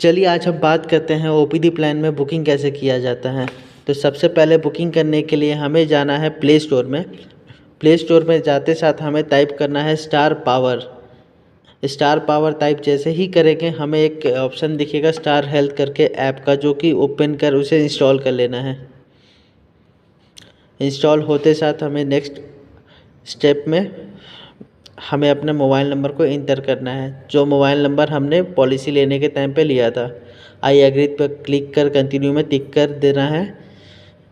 चलिए आज हम बात करते हैं ओपीडी प्लान में बुकिंग कैसे किया जाता है। तो सबसे पहले बुकिंग करने के लिए हमें जाना है प्ले स्टोर में। प्ले स्टोर में जाते साथ हमें टाइप करना है star power. Star power type जैसे ही करेंगे हमें एक ऑप्शन दिखेगा स्टार हेल्थ करके ऐप का, जो कि ओपन कर उसे इंस्टॉल कर लेना है। इंस्टॉल होते साथ हमें नेक्स्ट स्टेप में हमें अपने मोबाइल नंबर को इंटर करना है, जो मोबाइल नंबर हमने पॉलिसी लेने के टाइम पे लिया था। आई एग्री पर क्लिक कर कंटिन्यू में टिक कर देना है।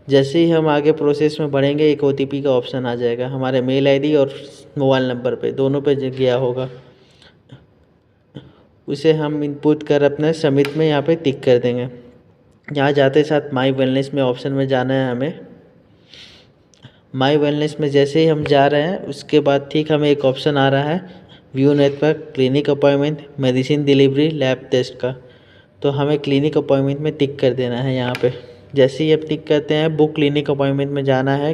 जैसे ही हम आगे प्रोसेस में बढ़ेंगे एक ओटीपी का ऑप्शन आ जाएगा हमारे मेल आईडी और मोबाइल नंबर पे, दोनों पे गया होगा। उसे हम इनपुट कर अपने सबमिट में यहाँ पे टिक कर देंगे। यहाँ जाते साथ माई वेलनेस में ऑप्शन में जाना है हमें। माई वेलनेस में जैसे ही हम जा रहे हैं उसके बाद ठीक हमें एक ऑप्शन आ रहा है view network, clinic appointment, medicine delivery, lab test का। तो हमें क्लिनिक अपॉइंटमेंट में टिक कर देना है यहाँ पे। जैसे ही आप टिक करते हैं बुक क्लिनिक अपॉइंटमेंट में जाना है।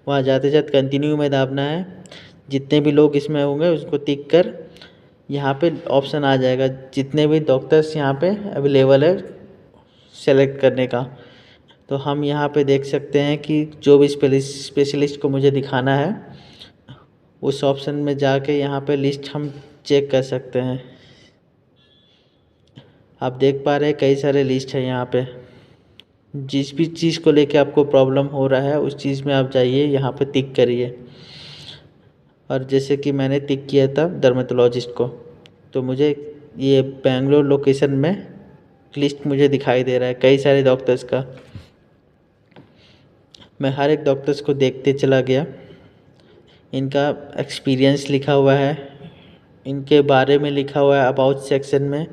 वहाँ जाते जाते कंटिन्यू में दाबना है। जितने भी लोग इसमें होंगे उसको टिक कर यहाँ पे ऑप्शन आ जाएगा जितने भी डॉक्टर्स यहाँ पे अवेलेबल है सेलेक्ट करने का। तो हम यहाँ पे देख सकते हैं कि जो भी स्पेशलिस्ट को मुझे दिखाना है उस ऑप्शन में जाके यहाँ पे लिस्ट हम चेक कर सकते हैं। आप देख पा रहे हैं कई सारे लिस्ट है यहाँ पे। जिस भी चीज़ को लेके आपको प्रॉब्लम हो रहा है उस चीज़ में आप जाइए, यहाँ पे टिक करिए। और जैसे कि मैंने टिक किया था डर्मेटोलॉजिस्ट को, तो मुझे ये बेंगलोर लोकेशन में लिस्ट मुझे दिखाई दे रहा है कई सारे डॉक्टर्स का। मैं हर एक डॉक्टर्स को देखते चला गया। इनका एक्सपीरियंस लिखा हुआ है, इनके बारे में लिखा हुआ है अबाउट सेक्शन में,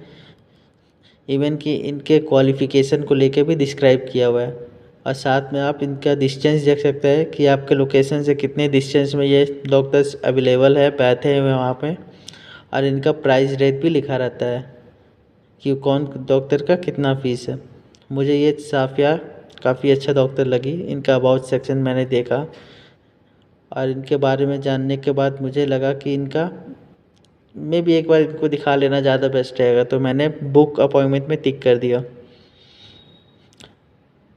इवन कि इनके क्वालिफ़िकेशन को लेके भी डिस्क्राइब किया हुआ है। और साथ में आप इनका डिस्टेंस देख सकते हैं कि आपके लोकेशन से कितने डिस्टेंस में ये डॉक्टर्स अवेलेबल है, बैठे हुए वहाँ पे। और इनका प्राइस रेट भी लिखा रहता है कि कौन डॉक्टर का कितना फ़ीस है। मुझे ये साफिया काफ़ी अच्छा डॉक्टर लगी। इनका अबाउट सेक्शन मैंने देखा और इनके बारे में जानने के बाद मुझे लगा कि इनका मैं भी एक बार इनको दिखा लेना ज़्यादा बेस्ट रहेगा। तो मैंने बुक अपॉइंटमेंट में टिक कर दिया।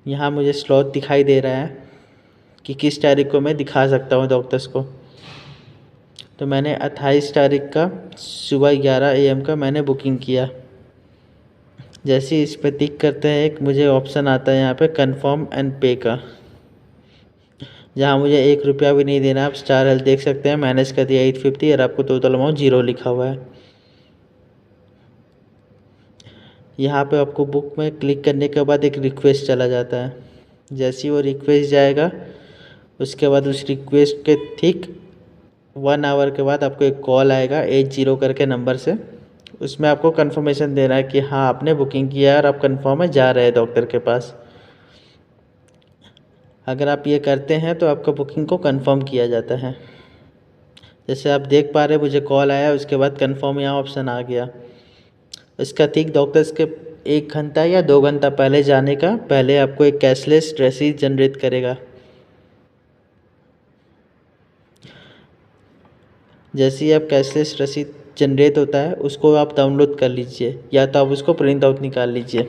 यहाँ मुझे स्लॉट दिखाई दे रहा है कि किस तारीख को मैं दिखा सकता हूँ डॉक्टर्स को। तो मैंने 28 तारीख का सुबह 11 AM का मैंने बुकिंग किया। जैसे ही इस पर टिक करते हैं एक मुझे ऑप्शन आता है यहाँ पे कंफर्म एंड पे का, जहाँ मुझे 1 रुपया भी नहीं देना। आप स्टार हेल्थ देख सकते हैं मैनेज कर दिया 850 और आपको टोटल अमाउंट 0 लिखा हुआ है। यहाँ पे आपको बुक में क्लिक करने के बाद एक रिक्वेस्ट चला जाता है। जैसे ही वो रिक्वेस्ट जाएगा उसके बाद उस रिक्वेस्ट के ठीक 1 आवर के बाद आपको एक कॉल आएगा 80 करके नंबर से। उसमें आपको कंफर्मेशन देना है कि हाँ आपने बुकिंग किया है और आप कंफर्म है जा रहे हैं डॉक्टर के पास। अगर आप ये करते हैं तो आपका बुकिंग को कंफर्म किया जाता है। जैसे आप देख पा रहे हैं मुझे कॉल आया, उसके बाद कंफर्म यहाँ ऑप्शन आ गया। इसका ठीक डॉक्टर्स के 1 घंटा या 2 घंटा पहले जाने का पहले आपको एक कैशलेस रसीद जनरेट करेगा। जैसे ही आप कैशलेस रसीद जनरेट होता है उसको आप डाउनलोड कर लीजिए या तो आप उसको प्रिंट आउट निकाल लीजिए।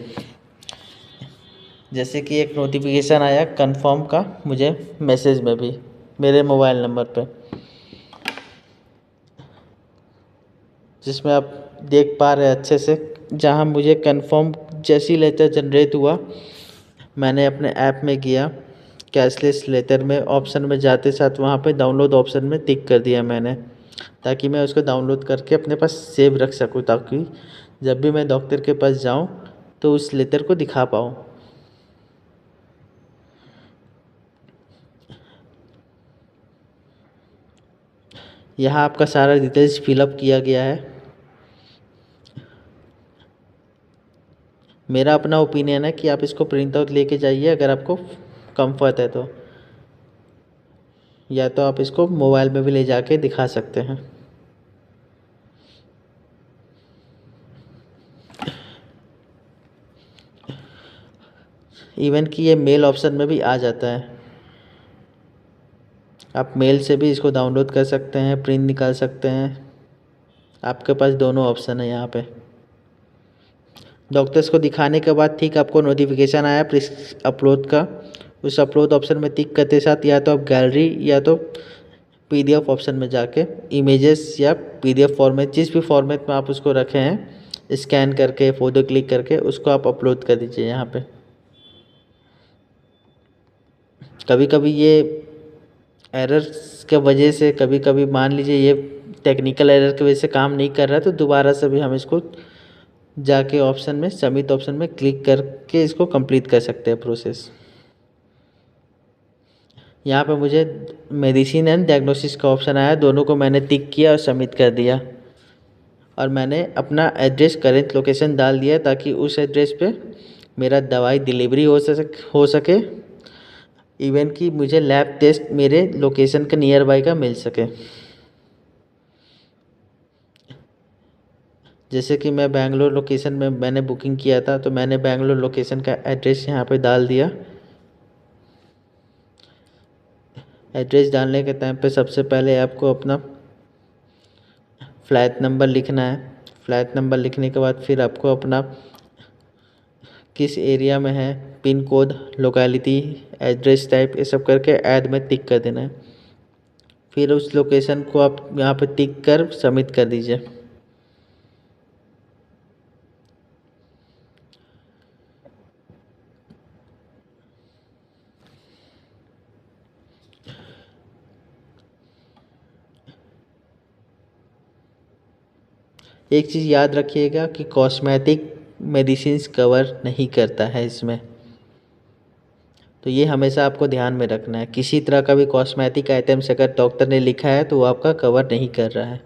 जैसे कि एक नोटिफिकेशन आया कंफर्म का मुझे मैसेज में भी मेरे मोबाइल नंबर पे, जिसमें आप देख पा रहे हैं अच्छे से। जहाँ मुझे कंफर्म जैसी लेटर जनरेट हुआ मैंने अपने ऐप में गया, कैशलेस लेटर में ऑप्शन में जाते साथ वहाँ पे डाउनलोड ऑप्शन में टिक कर दिया मैंने, ताकि मैं उसको डाउनलोड करके अपने पास सेव रख सकूँ, ताकि जब भी मैं डॉक्टर के पास जाऊँ तो उस लेटर को दिखा पाऊँ। यहाँ आपका सारा डिटेल्स फिलअप किया गया है। मेरा अपना ओपिनियन है कि आप इसको प्रिंट आउट लेके जाइए अगर आपको कंफर्ट है तो, या तो आप इसको मोबाइल में भी ले जाके दिखा सकते हैं। इवन कि ये मेल ऑप्शन में भी आ जाता है। आप मेल से भी इसको डाउनलोड कर सकते हैं, प्रिंट निकाल सकते हैं। आपके पास दोनों ऑप्शन है यहाँ पे। डॉक्टर्स को दिखाने के बाद ठीक आपको नोटिफिकेशन आया अपलोड का। उस अपलोड ऑप्शन में टिक करते साथ या तो आप गैलरी या तो पीडीएफ ऑप्शन में जाके इमेजेस या पीडीएफ फॉर्मेट, जिस भी फॉर्मेट में आप उसको रखे हैं, स्कैन करके फ़ोटो क्लिक करके उसको आप अपलोड कर दीजिए यहाँ पे। कभी कभी ये एरर्स के वजह से, कभी कभी मान लीजिए ये टेक्निकल एरर की वजह से काम नहीं कर रहा है, तो दोबारा से भी हम इसको जाके ऑप्शन में, सबमिट ऑप्शन में क्लिक करके इसको कंप्लीट कर सकते हैं प्रोसेस। यहाँ पे मुझे मेडिसिन एंड डायग्नोसिस का ऑप्शन आया, दोनों को मैंने टिक किया और सबमिट कर दिया। और मैंने अपना एड्रेस, करेंट लोकेशन डाल दिया ताकि उस एड्रेस पे मेरा दवाई डिलीवरी हो सके, इवन कि मुझे लैब टेस्ट मेरे लोकेशन के नियर बाई का मिल सके। जैसे कि मैं बैंगलोर लोकेशन में मैंने बुकिंग किया था, तो मैंने बैंगलोर लोकेशन का एड्रेस यहाँ पे डाल दिया। एड्रेस डालने के टाइम पे सबसे पहले आपको अपना फ्लैट नंबर लिखना है। फ्लैट नंबर लिखने के बाद फिर आपको अपना किस एरिया में है, pin code, locality, address type, ये सब करके ऐड में टिक कर देना है। फिर उस लोकेशन को आप यहाँ पे टिक कर सबमिट कर दीजिए। एक चीज़ याद रखिएगा कि कॉस्मेटिक मेडिसिन्स कवर नहीं करता है इसमें, तो ये हमेशा आपको ध्यान में रखना है। किसी तरह का भी कॉस्मेटिक आइटम्स अगर डॉक्टर ने लिखा है तो वो आपका कवर नहीं कर रहा है।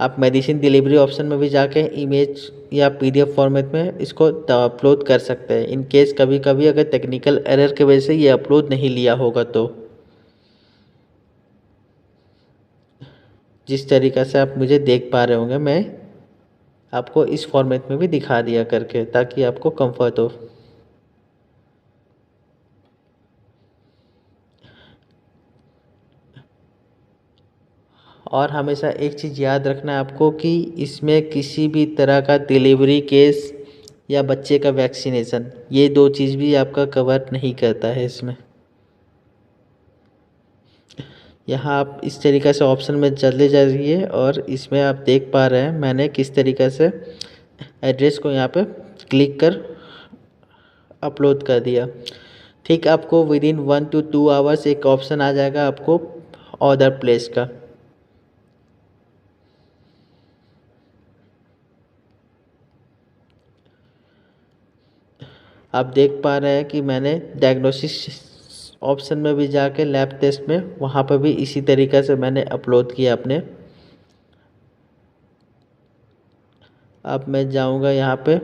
आप मेडिसिन डिलीवरी ऑप्शन में भी जाके इमेज या पीडीएफ फॉर्मेट में इसको अपलोड कर सकते हैं। इन केस कभी कभी अगर टेक्निकल एरर की वजह से ये अपलोड नहीं लिया होगा तो। जिस तरीक़ा से आप मुझे देख पा रहे होंगे, मैं आपको इस फॉर्मेट में भी दिखा दिया करके, ताकि आपको कंफर्ट हो। और हमेशा एक चीज़ याद रखना है आपको कि इसमें किसी भी तरह का डिलीवरी केस या बच्चे का वैक्सीनेशन, ये दो चीज़ भी आपका कवर नहीं करता है इसमें। यहाँ आप इस तरीक़े से ऑप्शन में चले जाइए और इसमें आप देख पा रहे हैं मैंने किस तरीक़े से एड्रेस को यहाँ पे क्लिक कर अपलोड कर दिया। ठीक आपको विदिन 1 to 2 आवर्स एक ऑप्शन आ जाएगा आपको ऑर्डर प्लेस का। आप देख पा रहे हैं कि मैंने डायग्नोसिस ऑप्शन में भी जाके लैब टेस्ट में, वहाँ पर भी इसी तरीक़े से मैंने अपलोड किया अपने। अब मैं जाऊँगा यहाँ पे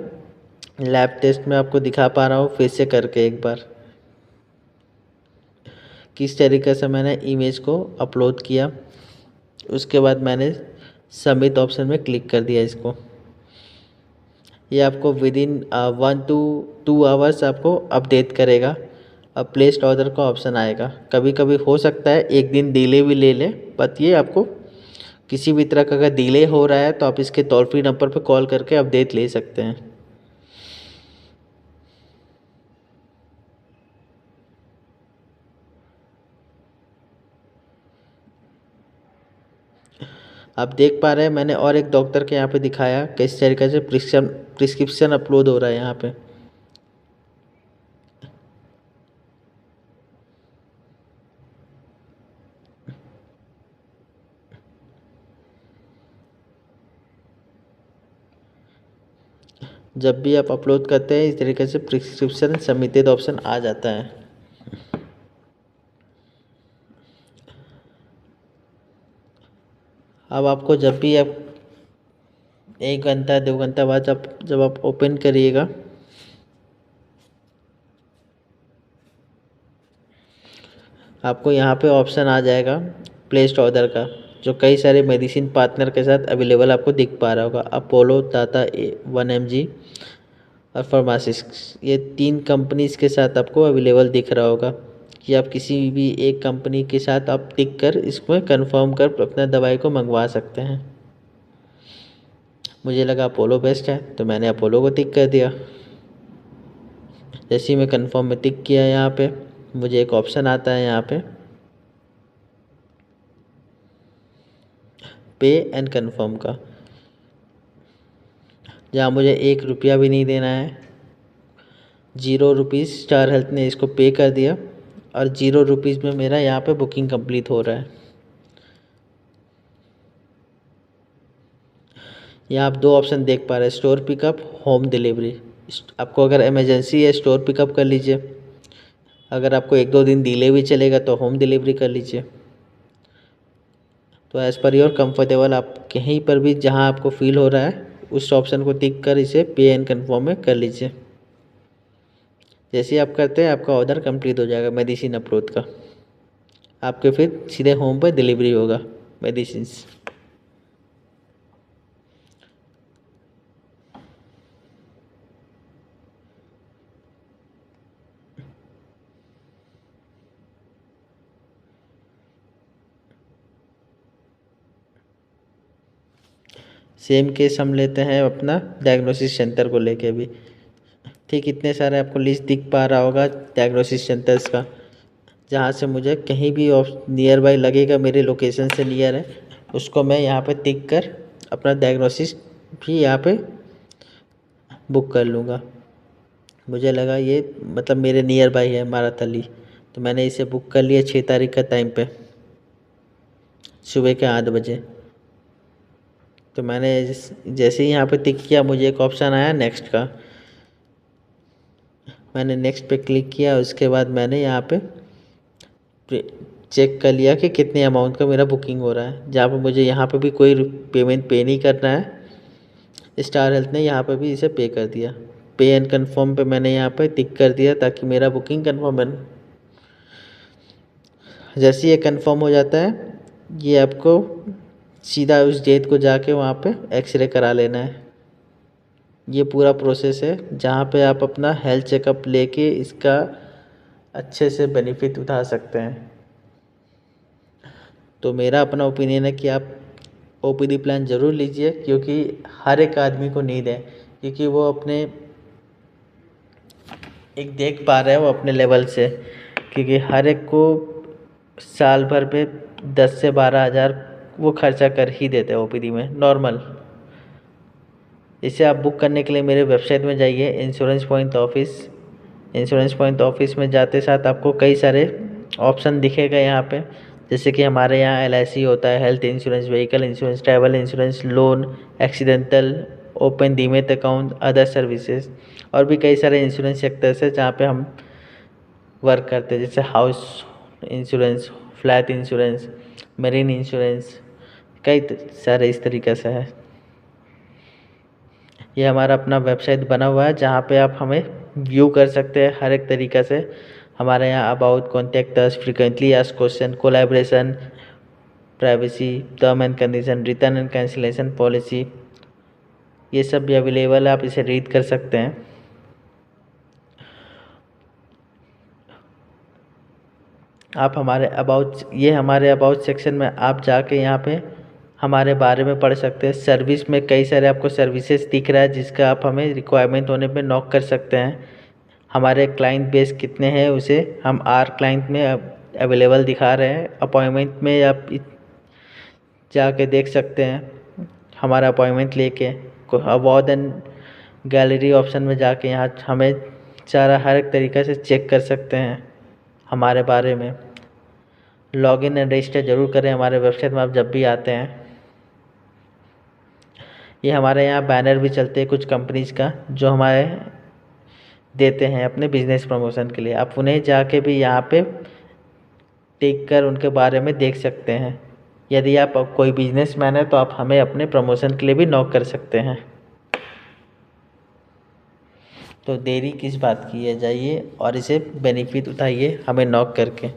लैब टेस्ट में, आपको दिखा पा रहा हूँ फिर से करके एक बार किस तरीक़े से मैंने इमेज को अपलोड किया। उसके बाद मैंने सबमिट ऑप्शन में क्लिक कर दिया इसको। ये आपको विदिन 1 to 2 आवर्स आपको अपडेट करेगा। अब प्लेस्ड ऑर्डर का ऑप्शन आएगा। कभी कभी हो सकता है एक दिन डिले भी ले लें, बट ये आपको किसी भी तरह का अगर डिले हो रहा है तो आप इसके टोल फ्री नंबर पर कॉल करके अपडेट ले सकते हैं। आप देख पा रहे हैं मैंने और एक डॉक्टर के यहाँ पे दिखाया किस तरीके से प्रिस्क्रिप्शन अपलोड हो रहा है यहाँ पे। जब भी आप अपलोड करते हैं इस तरीके से प्रिस्क्रिप्शन सबमिटेड ऑप्शन आ जाता है। अब आपको जब भी आप 1 घंटा 2 घंटा बाद जब आप ओपन करिएगा, आपको यहाँ पे ऑप्शन आ जाएगा प्लेस्ड ऑर्डर का, जो कई सारे मेडिसिन पार्टनर के साथ अवेलेबल आपको दिख पा रहा होगा। अपोलो, टाटा 1mg और फार्मासिस्ट, ये 3 कंपनीज़ के साथ आपको अवेलेबल दिख रहा होगा कि आप किसी भी एक कंपनी के साथ आप टिक कर इसमें कंफर्म कर अपना दवाई को मंगवा सकते हैं। मुझे लगा अपोलो बेस्ट है तो मैंने अपोलो को टिक कर दिया। जैसे ही मैं कंफर्म में टिक किया यहाँ पे मुझे एक ऑप्शन आता है यहाँ पे पे एंड कंफर्म का, जहाँ मुझे 1 रुपया भी नहीं देना है। 0 रुपीज़ स्टार हेल्थ ने इसको पे कर दिया और 0 रुपीज़ में मेरा यहाँ पे बुकिंग कंप्लीट हो रहा है। यहाँ आप 2 ऑप्शन देख पा रहे हैं, स्टोर पिकअप, होम डिलीवरी। आपको अगर इमरजेंसी है स्टोर पिकअप कर लीजिए, अगर आपको 1-2 दिन डिले भी चलेगा तो होम डिलीवरी कर लीजिए। तो एज़ पर योर कंफर्टेबल आप कहीं पर भी जहाँ आपको फील हो रहा है उस ऑप्शन को टिक कर इसे पे एंड कन्फर्म में कर लीजिए। जैसे ही आप करते हैं आपका ऑर्डर कंप्लीट हो जाएगा मेडिसिन अप्रोच का, आपके फिर सीधे होम पर डिलीवरी होगा मेडिसिन। सेम केस हम लेते हैं अपना डायग्नोसिस सेंटर को लेके भी। ठीक इतने सारे आपको लिस्ट दिख पा रहा होगा डायग्नोसिस सेंटर्स का, जहाँ से मुझे कहीं भी नियर बाई लगेगा मेरे लोकेशन से नियर है उसको मैं यहाँ पे टिक कर अपना डायग्नोसिस भी यहाँ पे बुक कर लूँगा। मुझे लगा ये मतलब मेरे नियर बाई है माराथली, तो मैंने इसे बुक कर लिया 6 तारीख का टाइम पे सुबह के 8 बजे। तो मैंने जैसे ही यहाँ पे टिक किया मुझे एक ऑप्शन आया नेक्स्ट का, मैंने नेक्स्ट पे क्लिक किया। उसके बाद मैंने यहाँ पे चेक कर लिया कि कितने अमाउंट का मेरा बुकिंग हो रहा है, जहाँ पे मुझे यहाँ पे भी कोई पेमेंट पे नहीं करना है। स्टार हेल्थ ने यहाँ पे भी इसे पे कर दिया। पे एंड कन्फर्म पे मैंने यहाँ पे टिक कर दिया ताकि मेरा बुकिंग कन्फर्म बने। जैसे ये कन्फर्म हो जाता है ये आपको सीधा उस डेट को जाके वहाँ पे एक्सरे करा लेना है। ये पूरा प्रोसेस है जहाँ पे आप अपना हेल्थ चेकअप लेके इसका अच्छे से बेनिफिट उठा सकते हैं। तो मेरा अपना ओपिनियन है कि आप ओपीडी प्लान ज़रूर लीजिए, क्योंकि हर एक आदमी को नीड है, क्योंकि वो अपने एक देख पा रहे हैं वो अपने लेवल से, क्योंकि हर एक को साल भर पे 10 से 12 हज़ार वो खर्चा कर ही देते हैं ओपीडी में नॉर्मल। इसे आप बुक करने के लिए मेरे वेबसाइट में जाइए insurance point office. Insurance point office में जाते साथ आपको कई सारे ऑप्शन दिखेगा यहाँ पे, जैसे कि हमारे यहाँ LIC होता है, health insurance, vehicle insurance, travel insurance, loan, accidental, open demat account, other services, और भी कई सारे इंश्योरेंस सेक्टर्स है जहाँ पे हम वर्क करते हैं, जैसे house insurance, flat insurance, marine insurance, कई सारे इस तरीके से है। ये हमारा अपना वेबसाइट बना हुआ है जहाँ पे आप हमें व्यू कर सकते हैं हर एक तरीक़ा से। हमारे यहाँ about, contact us, frequently asked question, collaboration, privacy, term and condition, return and cancellation policy, ये सब भी अवेलेबल है, आप इसे रीड कर सकते हैं। आप हमारे अबाउट सेक्शन में आप जाके यहाँ पे हमारे बारे में पढ़ सकते हैं। सर्विस में कई सारे आपको सर्विसेज दिख रहा है जिसका आप हमें रिक्वायरमेंट होने पे नॉक कर सकते हैं। हमारे क्लाइंट बेस कितने हैं उसे हम आर क्लाइंट में अवेलेबल दिखा रहे हैं। अपॉइंटमेंट में आप जाके देख सकते हैं हमारा अपॉइंटमेंट लेके। अवार्ड एंड गैलरी ऑप्शन में जाके यहाँ हमें सारा हर एक तरीक़े से चेक कर सकते हैं हमारे बारे में। लॉगिन एंड रजिस्टर ज़रूर करें हमारे वेबसाइट में आप जब भी आते हैं। ये हमारे यहाँ बैनर भी चलते हैं कुछ कंपनीज़ का जो हमारे देते हैं अपने बिज़नेस प्रमोशन के लिए, आप उन्हें जाके भी यहाँ पे टिक कर उनके बारे में देख सकते हैं। यदि आप कोई बिजनेसमैन है तो आप हमें अपने प्रमोशन के लिए भी नॉक कर सकते हैं। तो देरी किस बात की है, जाइए और इसे बेनिफिट उठाइए हमें नॉक करके।